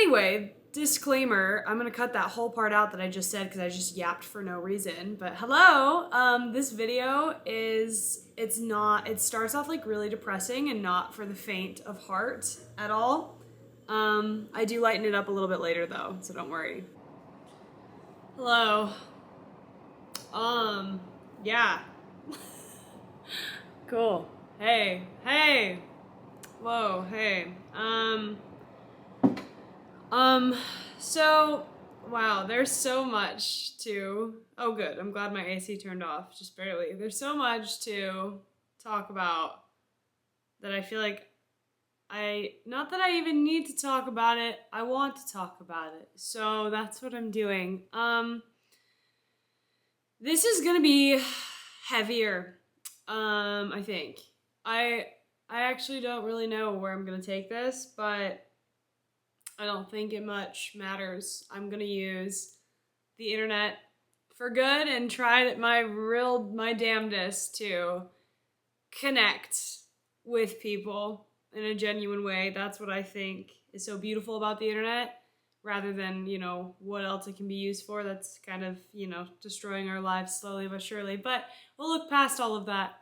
Anyway, disclaimer, I'm gonna cut that whole part out that I just said because I just yapped for no reason. But hello, this video it starts off like really depressing and not for the faint of heart at all. I do lighten it up a little bit later though, so don't worry. Hello. Yeah. Cool. Hey. Whoa, hey. So, wow, there's so much to, oh good, I'm glad my AC turned off, just barely. There's so much to talk about that I feel like not that I even need to talk about it, I want to talk about it. So that's what I'm doing. This is gonna be heavier, I think. I actually don't really know where I'm gonna take this, but I don't think it much matters. I'm gonna use the internet for good and try my damnedest to connect with people in a genuine way. That's what I think is so beautiful about the internet, rather than, you know, what else it can be used for. That's kind of, you know, destroying our lives slowly but surely. But we'll look past all of that.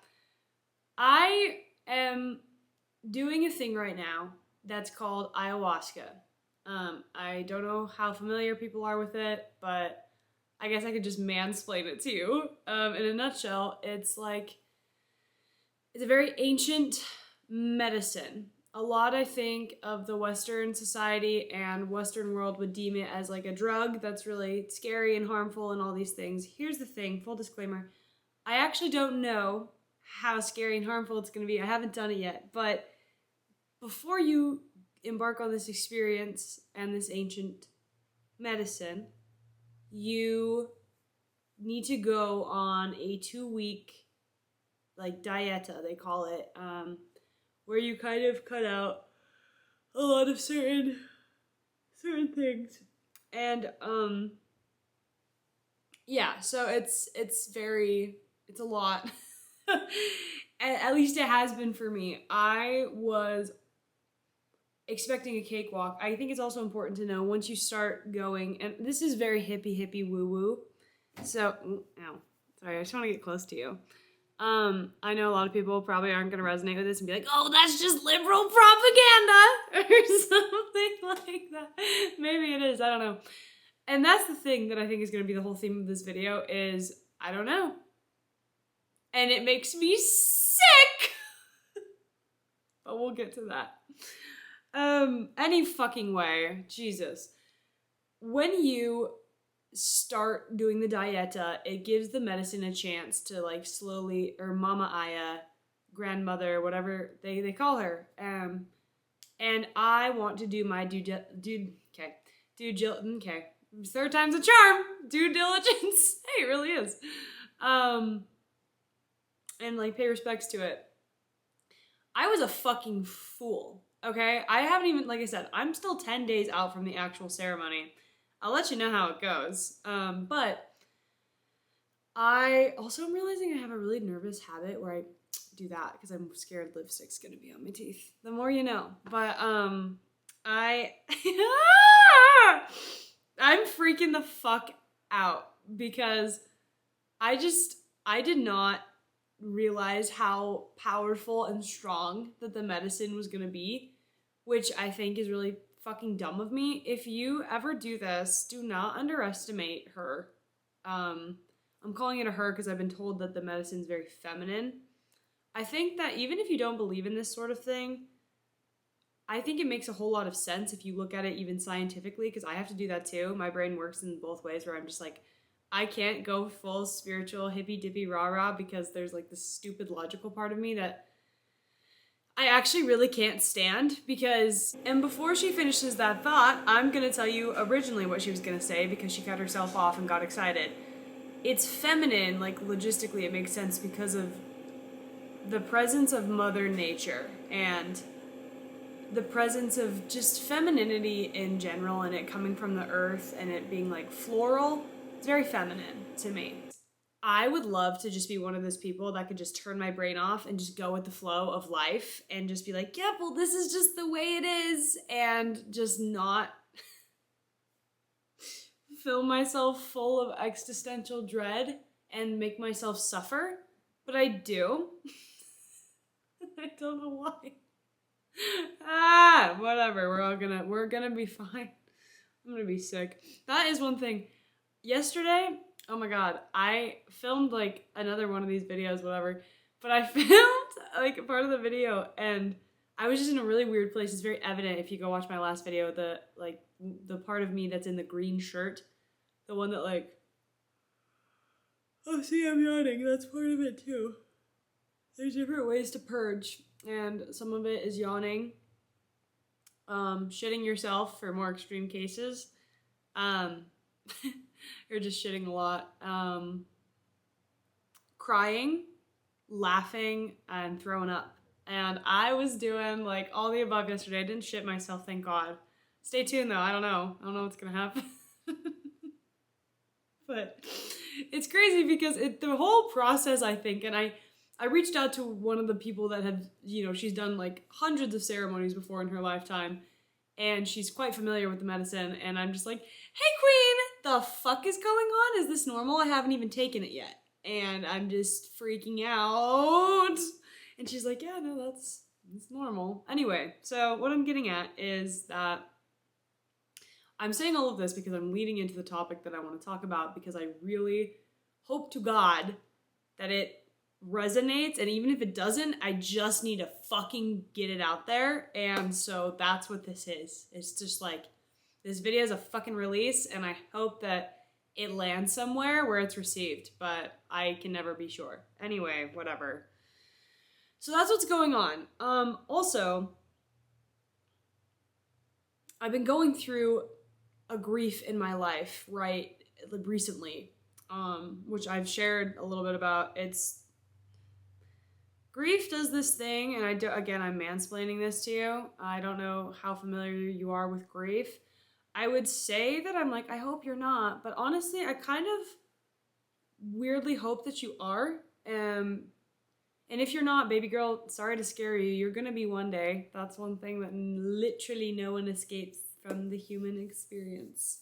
I am doing a thing right now that's called ayahuasca. I don't know how familiar people are with it, but I guess I could just mansplain it to you. In a nutshell, it's a very ancient medicine. A lot, I think, of the Western society and Western world would deem it as like a drug that's really scary and harmful and all these things. Here's the thing, full disclaimer, I actually don't know how scary and harmful it's going to be. I haven't done it yet, but before you embark on this experience and this ancient medicine, you need to go on a 2-week like dieta, they call it, where you kind of cut out a lot of certain things. And yeah, so it's a lot. At least it has been for me. I was expecting a cakewalk. I think it's also important to know once you start going, and this is very hippie woo-woo. So, ow, sorry, I just want to get close to you. I know a lot of people probably aren't going to resonate with this and be like, oh, that's just liberal propaganda or something like that. Maybe it is, I don't know. And that's the thing that I think is going to be the whole theme of this video is, I don't know. And it makes me sick. But we'll get to that. Any fucking way, Jesus. When you start doing the dieta, it gives the medicine a chance to like slowly, or Mama Aya, grandmother, whatever they call her. And I want to do my third time's a charm, due diligence. Hey, it really is. And like pay respects to it. I was a fucking fool. Okay, I haven't even, like I said, I'm still 10 days out from the actual ceremony. I'll let you know how it goes. But I also am realizing I have a really nervous habit where I do that because I'm scared lipstick's gonna be on my teeth. The more you know. But I'm freaking the fuck out because I did not realize how powerful and strong that the medicine was gonna be, which I think is really fucking dumb of me. If you ever do this, do not underestimate her. I'm calling it a her because I've been told that the medicine's very feminine. I think that even if you don't believe in this sort of thing, I think it makes a whole lot of sense if you look at it even scientifically, because I have to do that too. My brain works in both ways where I'm just like, I can't go full spiritual hippy dippy rah rah because there's like this stupid logical part of me that I actually really can't stand and before she finishes that thought, I'm gonna tell you originally what she was gonna say because she cut herself off and got excited. It's feminine, like logistically it makes sense because of the presence of Mother Nature and the presence of just femininity in general and it coming from the earth and it being like floral. It's very feminine to me. I would love to just be one of those people that could just turn my brain off and just go with the flow of life and just be like, yeah, well, this is just the way it is, and just not fill myself full of existential dread and make myself suffer, but I do. I don't know why. Whatever. We're gonna be fine. I'm gonna be sick. That is one thing. Yesterday, oh my god, I filmed like another one of these videos, whatever. But I filmed like a part of the video and I was just in a really weird place. It's very evident if you go watch my last video, the part of me that's in the green shirt, the one that like, oh see, I'm yawning. That's part of it too. There's different ways to purge, and some of it is yawning, shitting yourself for more extreme cases, or just shitting a lot, crying, laughing, and throwing up. And I was doing like all the above yesterday. I didn't shit myself, thank God. Stay tuned though, I don't know what's gonna happen. But it's crazy because the whole process, I think, and I reached out to one of the people that had, she's done like hundreds of ceremonies before in her lifetime, and she's quite familiar with the medicine, and I'm just like, hey queen, the fuck is going on? Is this normal? I haven't even taken it yet. And I'm just freaking out. And she's like, yeah, no, it's normal. Anyway, so what I'm getting at is that I'm saying all of this because I'm leading into the topic that I want to talk about, because I really hope to God that it resonates, and even if it doesn't, I just need to fucking get it out there. And so that's what this is. It's just like, this video is a fucking release, and I hope that it lands somewhere where it's received, but I can never be sure. Anyway, whatever. So that's what's going on. Also, I've been going through a grief in my life, right, recently, which I've shared a little bit about. Grief does this thing, and I'm mansplaining this to you. I don't know how familiar you are with grief. I would say that I'm like, I hope you're not, but honestly, I kind of weirdly hope that you are. And if you're not, baby girl, sorry to scare you. You're gonna be one day. That's one thing that literally no one escapes from the human experience.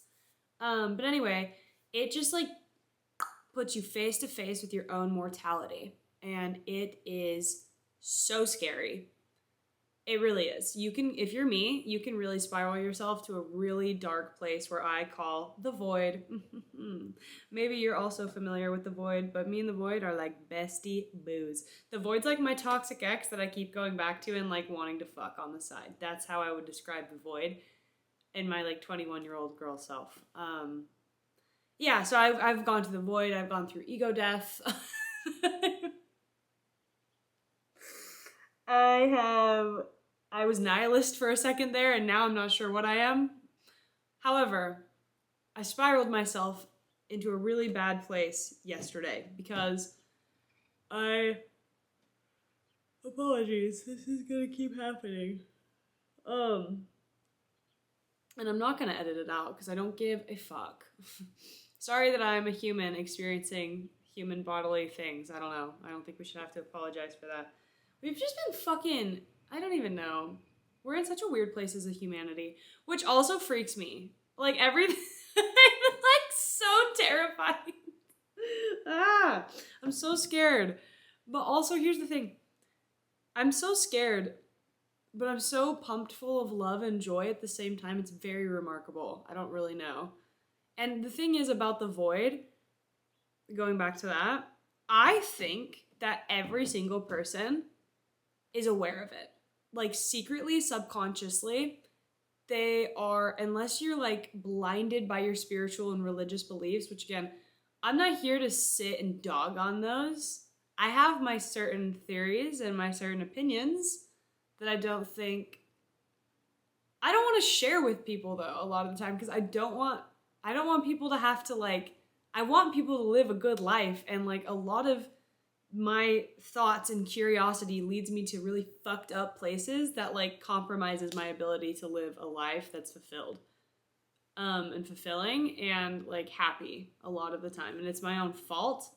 But anyway, it just like puts you face to face with your own mortality. And it is so scary. It really is. If you're me, you can really spiral yourself to a really dark place where I call the void. Maybe you're also familiar with the void, but me and the void are like bestie boos. The void's like my toxic ex that I keep going back to and like wanting to fuck on the side. That's how I would describe the void in my like 21-year-old girl self. Yeah, so I've gone to the void. I've gone through ego death. I was nihilist for a second there, and now I'm not sure what I am. However, I spiraled myself into a really bad place yesterday because apologies, this is gonna keep happening. And I'm not gonna edit it out because I don't give a fuck. Sorry that I'm a human experiencing human bodily things. I don't know. I don't think we should have to apologize for that. We've just been fucking, I don't even know. We're in such a weird place as a humanity, which also freaks me. Like everything, like so terrifying. I'm so scared. But also here's the thing. I'm so scared, but I'm so pumped full of love and joy at the same time. It's very remarkable. I don't really know. And the thing is about the void, going back to that, I think that every single person is aware of it. Like secretly, subconsciously, they are, unless you're like blinded by your spiritual and religious beliefs, which again, I'm not here to sit and dog on those. I have my certain theories and my certain opinions that I don't want to share with people though a lot of the time, because I don't want people to have to like, I want people to live a good life, and like a lot of my thoughts and curiosity leads me to really fucked up places that like compromises my ability to live a life that's fulfilled and fulfilling and like happy a lot of the time. And it's my own fault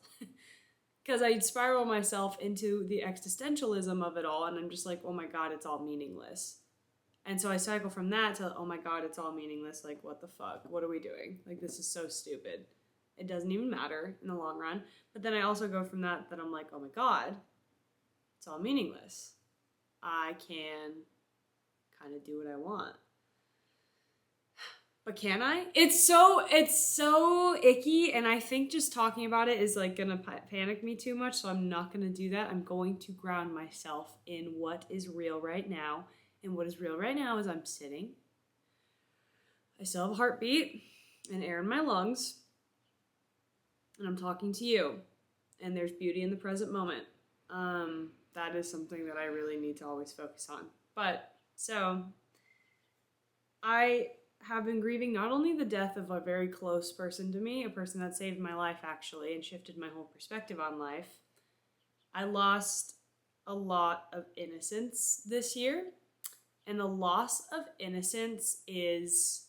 because I spiral myself into the existentialism of it all, and I'm just like, oh my god, it's all meaningless. And so I cycle from that to, oh my God, it's all meaningless. Like, what the fuck? What are we doing? Like, this is so stupid. It doesn't even matter in the long run. But then I also go from that I'm like, oh my God, it's all meaningless. I can kind of do what I want. But can I? It's so icky, and I think just talking about it is like gonna panic me too much, so I'm not gonna do that. I'm going to ground myself in what is real right now. And what is real right now is I'm sitting. I still have a heartbeat and air in my lungs. And I'm talking to you. And there's beauty in the present moment. That is something that I really need to always focus on. But, so, I have been grieving not only the death of a very close person to me, a person that saved my life actually, and shifted my whole perspective on life. I lost a lot of innocence this year. And the loss of innocence is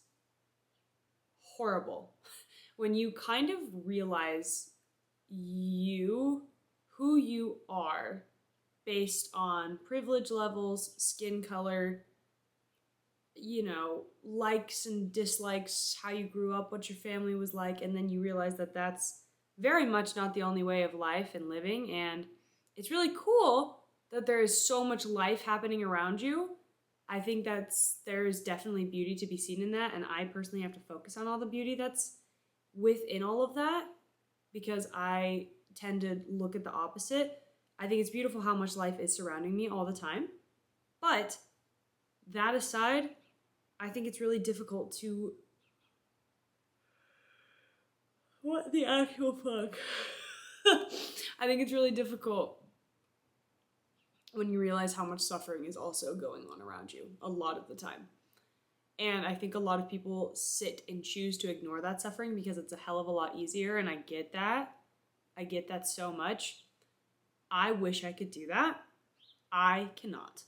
horrible. When you kind of realize who you are based on privilege levels, skin color, likes and dislikes, how you grew up, what your family was like, and then you realize that that's very much not the only way of life and living. And it's really cool that there is so much life happening around you. I think there's definitely beauty to be seen in that, and I personally have to focus on all the beauty that's within all of that, because I tend to look at the opposite. I think it's beautiful how much life is surrounding me all the time, but that aside, I think it's really difficult to... What the actual fuck? I think it's really difficult when you realize how much suffering is also going on around you a lot of the time. And I think a lot of people sit and choose to ignore that suffering because it's a hell of a lot easier, and I get that. I get that so much. I wish I could do that. I cannot.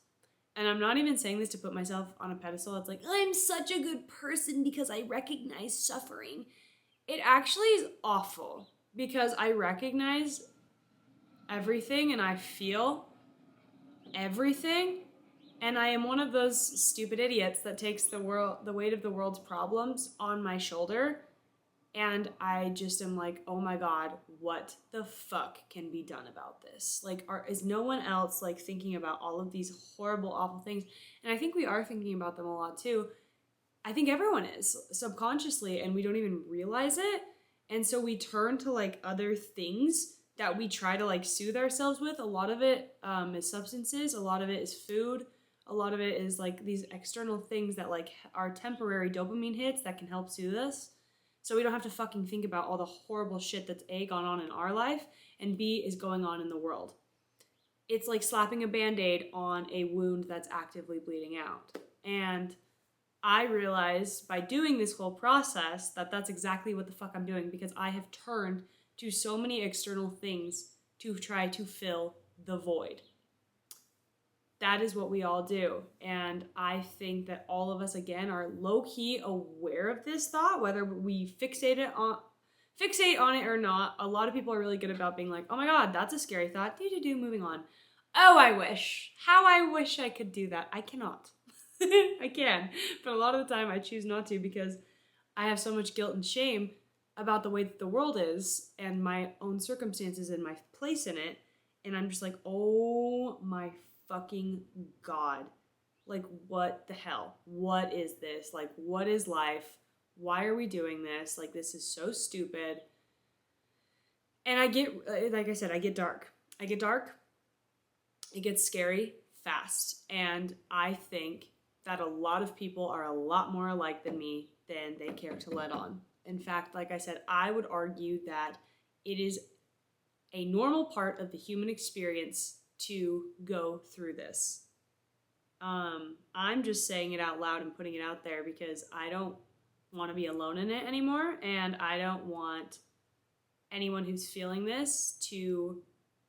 And I'm not even saying this to put myself on a pedestal. It's like, I'm such a good person because I recognize suffering. It actually is awful because I recognize everything and I feel everything, and I am one of those stupid idiots that takes the weight of the world's problems on my shoulder, and I just am like, oh my God, what the fuck can be done about this? Like, is no one else like thinking about all of these horrible, awful things? And I think we are thinking about them a lot too. I think everyone is subconsciously, and we don't even realize it. And so we turn to like other things that we try to like soothe ourselves with. A lot of it is substances, a lot of it is food, a lot of it is like these external things that like are temporary dopamine hits that can help soothe us. So we don't have to fucking think about all the horrible shit that's A, gone on in our life, and B, is going on in the world. It's like slapping a Band-Aid on a wound that's actively bleeding out. And I realized by doing this whole process that that's exactly what the fuck I'm doing, because I have turned to so many external things to try to fill the void. That is what we all do. And I think that all of us, again, are low-key aware of this thought, whether we fixate on it or not. A lot of people are really good about being like, oh my God, that's a scary thought. Moving on. Oh, I wish. How I wish I could do that. I cannot. I can. But a lot of the time I choose not to because I have so much guilt and shame about the way that the world is and my own circumstances and my place in it. And I'm just like, oh my fucking God. Like, what the hell? What is this? Like, what is life? Why are we doing this? Like, this is so stupid. And I get, like I said, I get dark. It gets scary fast. And I think that a lot of people are a lot more alike than me than they care to let on. In fact, like I said, I would argue that it is a normal part of the human experience to go through this. I'm just saying it out loud and putting it out there because I don't want to be alone in it anymore, and I don't want anyone who's feeling this to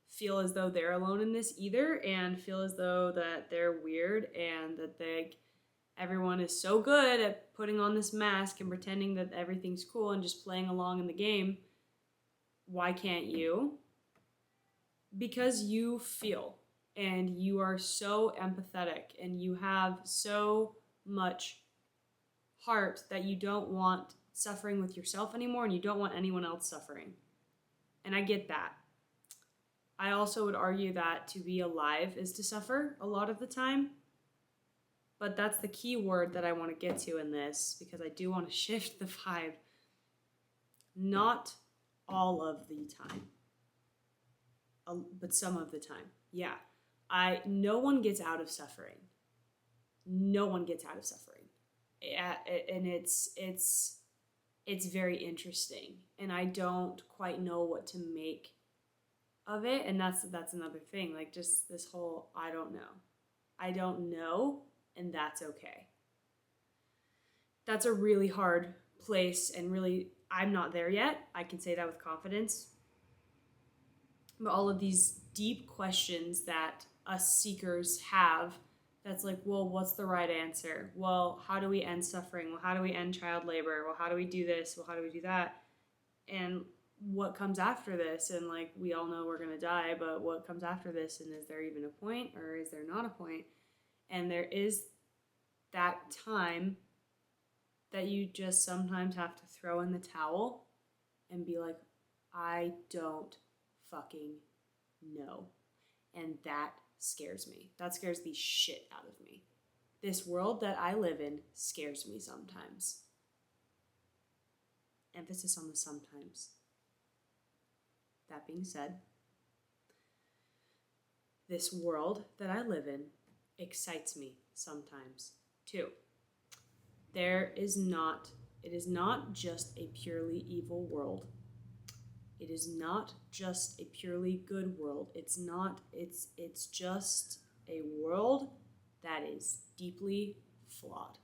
feel as though they're alone in this either, and feel as though that they're weird and that everyone is so good at putting on this mask and pretending that everything's cool and just playing along in the game. Why can't you? Because you feel, and you are so empathetic, and you have so much heart that you don't want suffering with yourself anymore and you don't want anyone else suffering. And I get that. I also would argue that to be alive is to suffer a lot of the time. But that's the key word that I want to get to in this, because I do want to shift the vibe. Not all of the time, but some of the time. Yeah. No one gets out of suffering. No one gets out of suffering. And it's very interesting. And I don't quite know what to make of it. And that's another thing. Like, just this whole, I don't know. I don't know, and that's okay. That's a really hard place, and really, I'm not there yet. I can say that with confidence. But all of these deep questions that us seekers have, that's like, well, what's the right answer? Well, how do we end suffering? Well, how do we end child labor? Well, how do we do this? Well, how do we do that? And what comes after this? And like, we all know we're going to die, but what comes after this? And is there even a point, or is there not a point? And there is that time that you just sometimes have to throw in the towel and be like, I don't fucking know. And that scares me. That scares the shit out of me. This world that I live in scares me sometimes. Emphasis on the sometimes. That being said, this world that I live in excites me sometimes too. It is not just a purely evil world. It is not just a purely good world. It's just a world that is deeply flawed.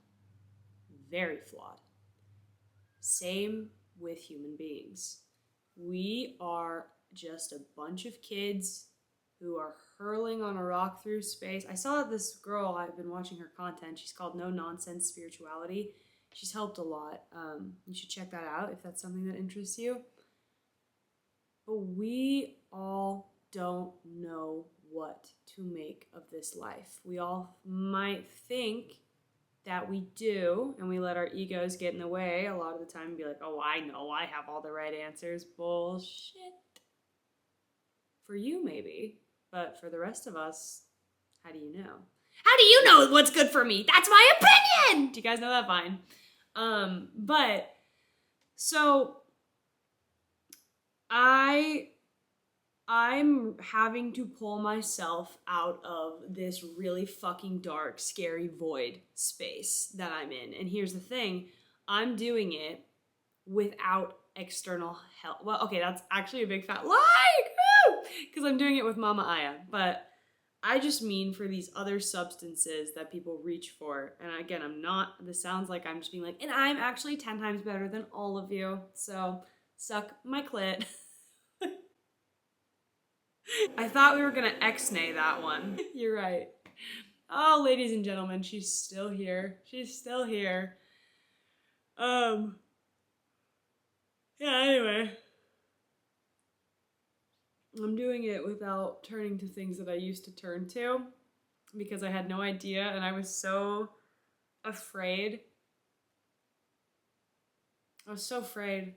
Very flawed. Same with human beings. We are just a bunch of kids who are hurling on a rock through space. I saw this girl, I've been watching her content. She's called No Nonsense Spirituality. She's helped a lot. You should check that out if that's something that interests you. But we all don't know what to make of this life. We all might think that we do, and we let our egos get in the way a lot of the time and be like, oh, I know, I have all the right answers. Bullshit. For you, maybe. But for the rest of us, how do you know? How do you know what's good for me? That's my opinion! Do you guys know that vine? But, so, I'm having to pull myself out of this really fucking dark, scary void space that I'm in. And here's the thing, I'm doing it without external help. Well, okay, that's actually a big fat lie! Because I'm doing it with Mama Aya. But I just mean for these other substances that people reach for. And again, this sounds like I'm just being like, and I'm actually 10 times better than all of you. So, suck my clit. I thought we were gonna X-nay that one. You're right. Oh, ladies and gentlemen, she's still here. She's still here. Yeah, anyway. I'm doing it without turning to things that I used to turn to because I had no idea and I was so afraid. I was so afraid.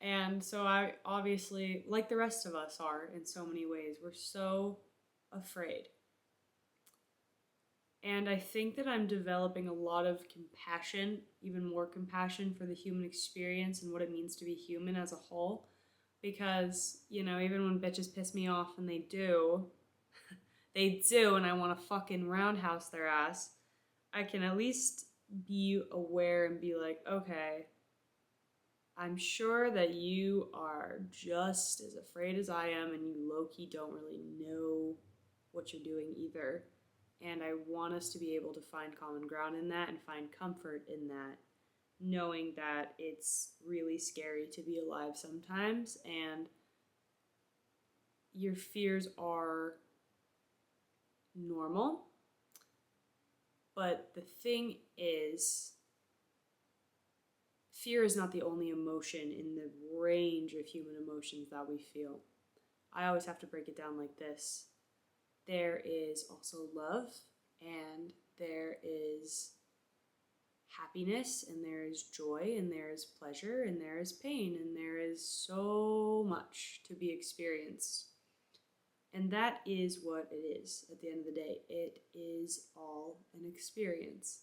And so I obviously, like the rest of us are in so many ways, we're so afraid. And I think that I'm developing a lot of compassion, even more compassion for the human experience and what it means to be human as a whole. Because, you know, even when bitches piss me off, and they do, and I want to fucking roundhouse their ass, I can at least be aware and be like, okay, I'm sure that you are just as afraid as I am, and you low-key don't really know what you're doing either. And I want us to be able to find common ground in that and find comfort in that, knowing that it's really scary to be alive sometimes, and your fears are normal. But the thing is, fear is not the only emotion in the range of human emotions that we feel. I always have to break it down like this. There is also love, and there is happiness, and there is joy, and there is pleasure, and there is pain, and there is so much to be experienced. And that is what it is at the end of the day. It is all an experience.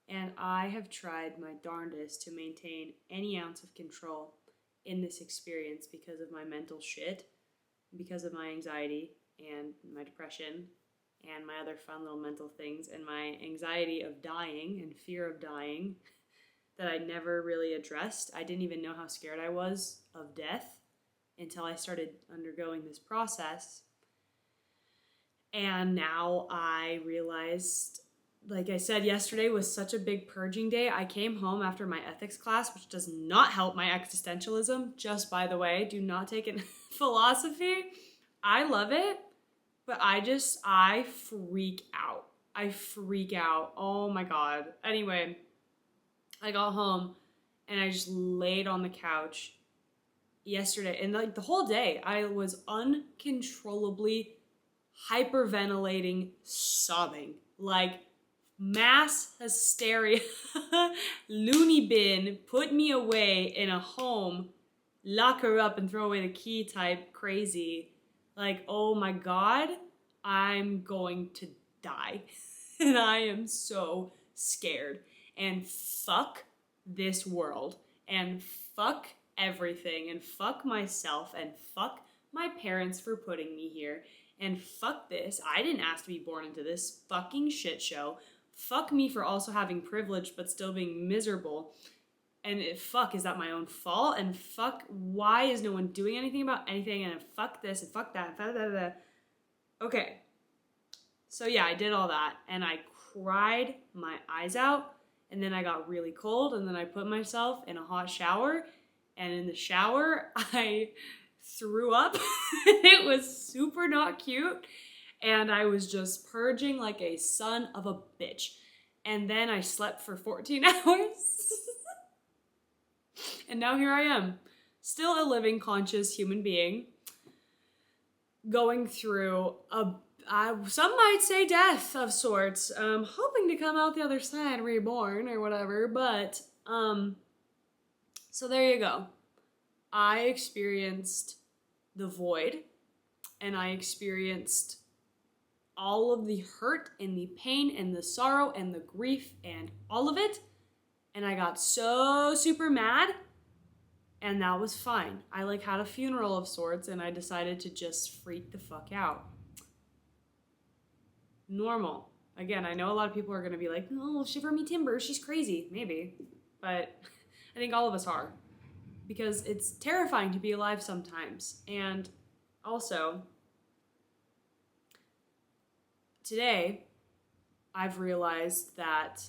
And I have tried my darndest to maintain any ounce of control in this experience because of my mental shit, because of my anxiety and my depression and my other fun little mental things, and my anxiety of dying and fear of dying that I never really addressed. I didn't even know how scared I was of death until I started undergoing this process. And now I realized, like I said, yesterday was such a big purging day. I came home after my ethics class, which does not help my existentialism. Just by the way, do not take it philosophy. I love it, but I freak out. I freak out. Oh my God. Anyway, I got home and I just laid on the couch yesterday. And like the whole day, I was uncontrollably hyperventilating, sobbing. Like mass hysteria, loony bin, put me away in a home, lock her up and throw away the key type crazy. Like, oh my God, I'm going to die. And I am so scared. And fuck this world. And fuck everything. And fuck myself. And fuck my parents for putting me here. And fuck this. I didn't ask to be born into this fucking shit show. Fuck me for also having privilege but still being miserable. And fuck, is that my own fault? And fuck, why is no one doing anything about anything? And fuck this and fuck that. Blah, blah, blah. Okay. So yeah, I did all that. And I cried my eyes out. And then I got really cold. And then I put myself in a hot shower. And in the shower, I threw up. It was super not cute. And I was just purging like a son of a bitch. And then I slept for 14 hours. And now here I am, still a living, conscious human being, going through some might say death of sorts, hoping to come out the other side reborn or whatever, but, so there you go. I experienced the void, and I experienced all of the hurt and the pain and the sorrow and the grief and all of it, and I got so super mad. And that was fine. I like had a funeral of sorts, and I decided to just freak the fuck out. Normal. Again, I know a lot of people are going to be like, oh, shiver me timbers, she's crazy. Maybe. But I think all of us are. Because it's terrifying to be alive sometimes. And also, today, I've realized that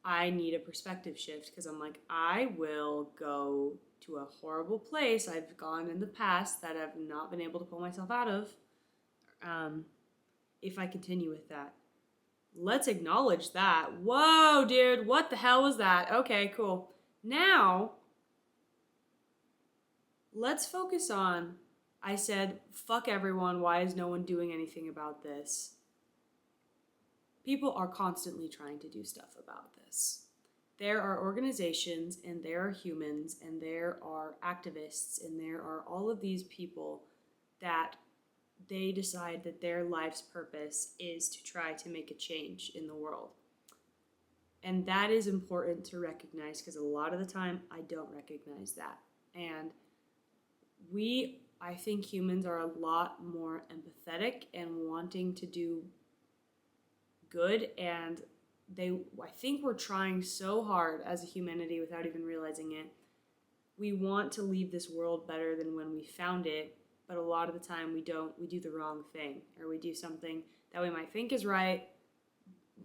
I need a perspective shift, because I'm like, I will go to a horrible place I've gone in the past that I've not been able to pull myself out of if I continue with that. Let's acknowledge that. Whoa, dude, what the hell was that? Okay, cool. Now, let's focus on, I said, fuck everyone, why is no one doing anything about this? People are constantly trying to do stuff about this. There are organizations, and there are humans, and there are activists, and there are all of these people that they decide that their life's purpose is to try to make a change in the world. And that is important to recognize, because a lot of the time I don't recognize that. And I think humans are a lot more empathetic and wanting to do good, and I think we're trying so hard as a humanity without even realizing it. We want to leave this world better than when we found it, but a lot of the time we don't. We do the wrong thing, or we do something that we might think is right,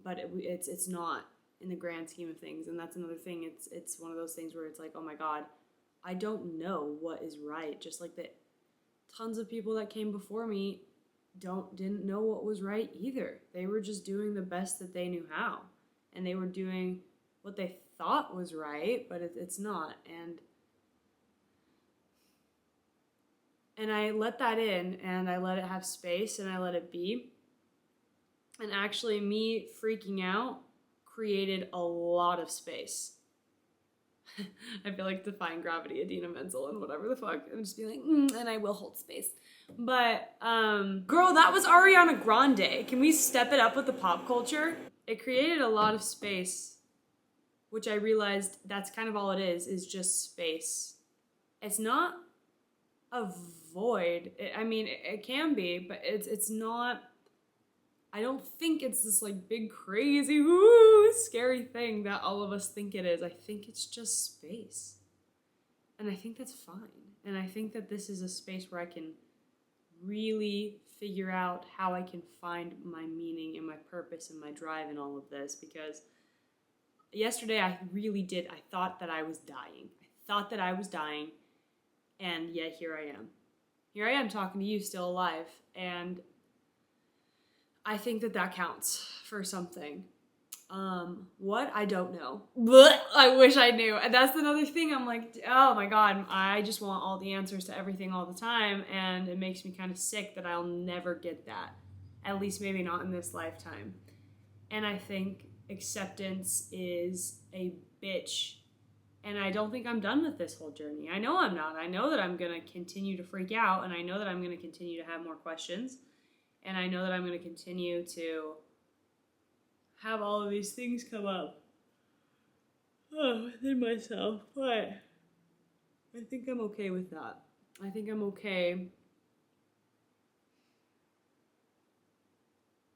but it's not in the grand scheme of things. And that's another thing. It's one of those things where it's like, oh my God, I don't know what is right. Just like that, tons of people that came before me didn't know what was right either. They were just doing the best that they knew how, and they were doing what they thought was right, but it's not. And I let that in, and I let it have space, and I let it be. And actually, me freaking out created a lot of space. I feel like defying gravity, Adina Menzel, and whatever the fuck. I'm just being like, and I will hold space. But, girl, that was Ariana Grande. Can we step it up with the pop culture? It created a lot of space, which I realized that's kind of all it is just space. It's not a void. It can be, but it's not. I don't think it's this like big crazy scary thing that all of us think it is. I think it's just space. And I think that's fine. And I think that this is a space where I can really figure out how I can find my meaning and my purpose and my drive in all of this, because yesterday I thought that I was dying. And yet here I am. Here I am talking to you still alive. And I think that counts for something. What? I don't know. But I wish I knew. And that's another thing. I'm like, oh my God, I just want all the answers to everything all the time. And it makes me kind of sick that I'll never get that. At least maybe not in this lifetime. And I think acceptance is a bitch. And I don't think I'm done with this whole journey. I know I'm not. I know that I'm going to continue to freak out. And I know that I'm going to continue to have more questions. And I know that I'm going to continue to have all of these things come up within myself. But I think I'm okay with that. I think I'm okay.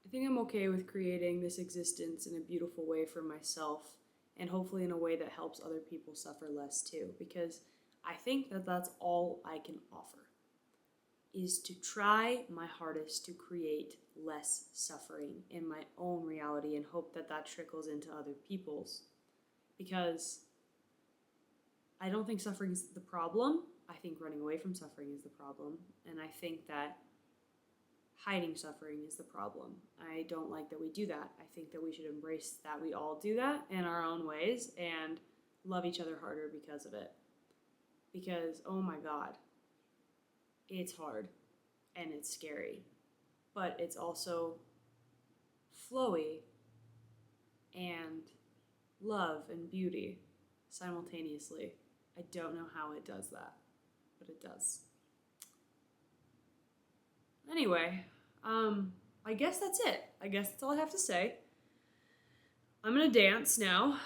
I think I'm okay with creating this existence in a beautiful way for myself, and hopefully in a way that helps other people suffer less too. Because I think that that's all I can offer, is to try my hardest to create less suffering in my own reality and hope that that trickles into other people's. Because I don't think suffering is the problem. I think running away from suffering is the problem. And I think that hiding suffering is the problem. I don't like that we do that. I think that we should embrace that we all do that in our own ways and love each other harder because of it. Because, oh my God, it's hard and it's scary, but it's also flowy and love and beauty simultaneously. I don't know how it does that, but it does. Anyway, I guess that's it. I guess that's all I have to say. I'm gonna dance now.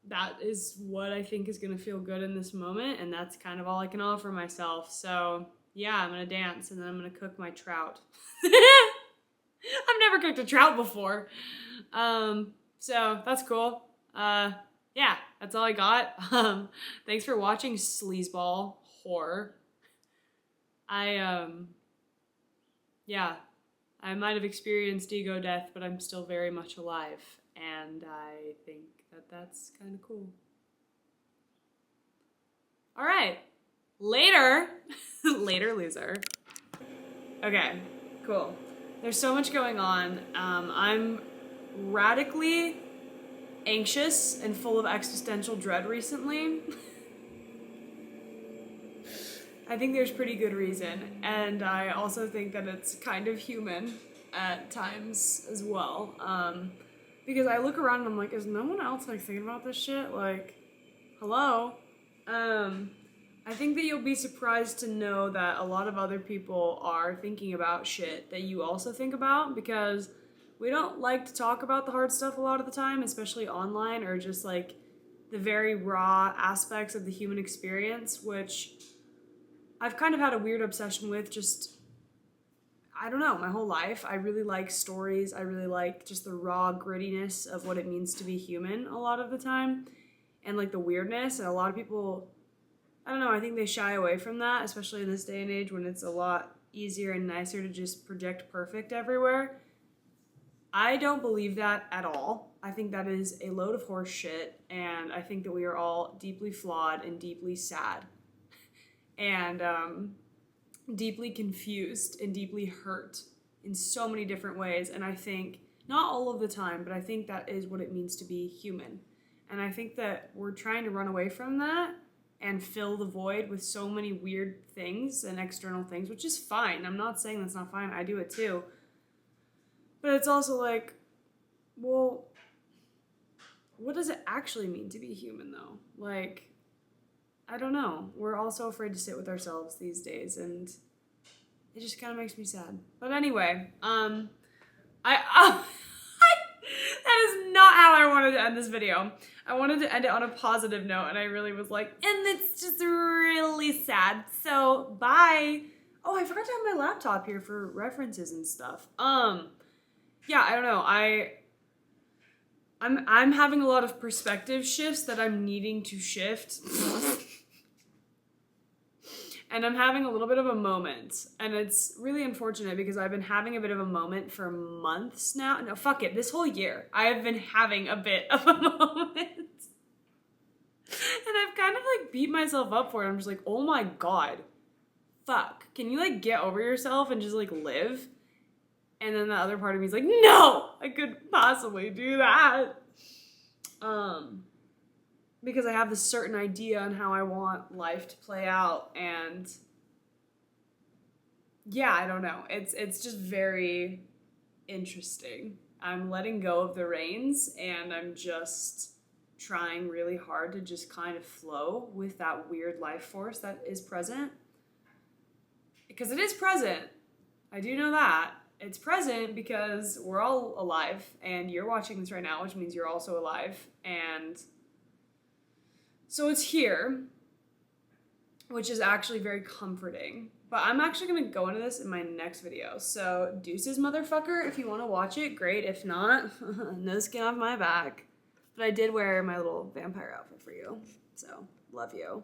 That is what I think is gonna feel good in this moment, and that's kind of all I can offer myself. So yeah, I'm gonna dance, and then I'm gonna cook my trout. I've never cooked a trout before. So that's cool. Yeah, that's all I got. Thanks for watching, sleazeball whore. Yeah, I might have experienced ego death, but I'm still very much alive, and I think that that's kind of cool. All right, later. Later, loser. Okay, cool. There's so much going on. I'm radically anxious and full of existential dread recently. I think there's pretty good reason, and I also think that it's kind of human at times as well. Because I look around and I'm like, is no one else like thinking about this shit? Like, hello? I think that you'll be surprised to know that a lot of other people are thinking about shit that you also think about, because we don't like to talk about the hard stuff a lot of the time, especially online, or just like the very raw aspects of the human experience, which I've kind of had a weird obsession with, just, I don't know, my whole life. I really like stories. I really like just the raw grittiness of what it means to be human a lot of the time, and like the weirdness. And a lot of people, I don't know, I think they shy away from that, especially in this day and age when it's a lot easier and nicer to just project perfect everywhere. I don't believe that at all. I think that is a load of horse shit, and I think that we are all deeply flawed and deeply sad and deeply confused and deeply hurt in so many different ways. And I think, not all of the time, but I think that is what it means to be human. And I think that we're trying to run away from that and fill the void with so many weird things and external things, which is fine. I'm not saying that's not fine. I do it too. But it's also like, well, what does it actually mean to be human though? Like, I don't know. We're all so afraid to sit with ourselves these days, and it just kind of makes me sad. But anyway, that is not how I wanted to end this video. I wanted to end it on a positive note, and I really was like, and it's just really sad. So bye. Oh, I forgot to have my laptop here for references and stuff. Yeah, I don't know. I'm having a lot of perspective shifts that I'm needing to shift. And I'm having a little bit of a moment. And it's really unfortunate because I've been having a bit of a moment for months now. No, fuck it. This whole year, I have been having a bit of a moment. And I've kind of like beat myself up for it. I'm just like, oh my God, fuck. Can you like get over yourself and just like live? And then the other part of me is like, no, I couldn't possibly do that. Because I have this certain idea on how I want life to play out, and yeah, I don't know. It's just very interesting. I'm letting go of the reins, and I'm just trying really hard to just kind of flow with that weird life force that is present. Because it is present. I do know that. It's present because we're all alive, and you're watching this right now, which means you're also alive, and so it's here, which is actually very comforting. But I'm actually going to go into this in my next video. So deuces, motherfucker. If you want to watch it, great. If not, no skin off my back. But I did wear my little vampire outfit for you. So love you.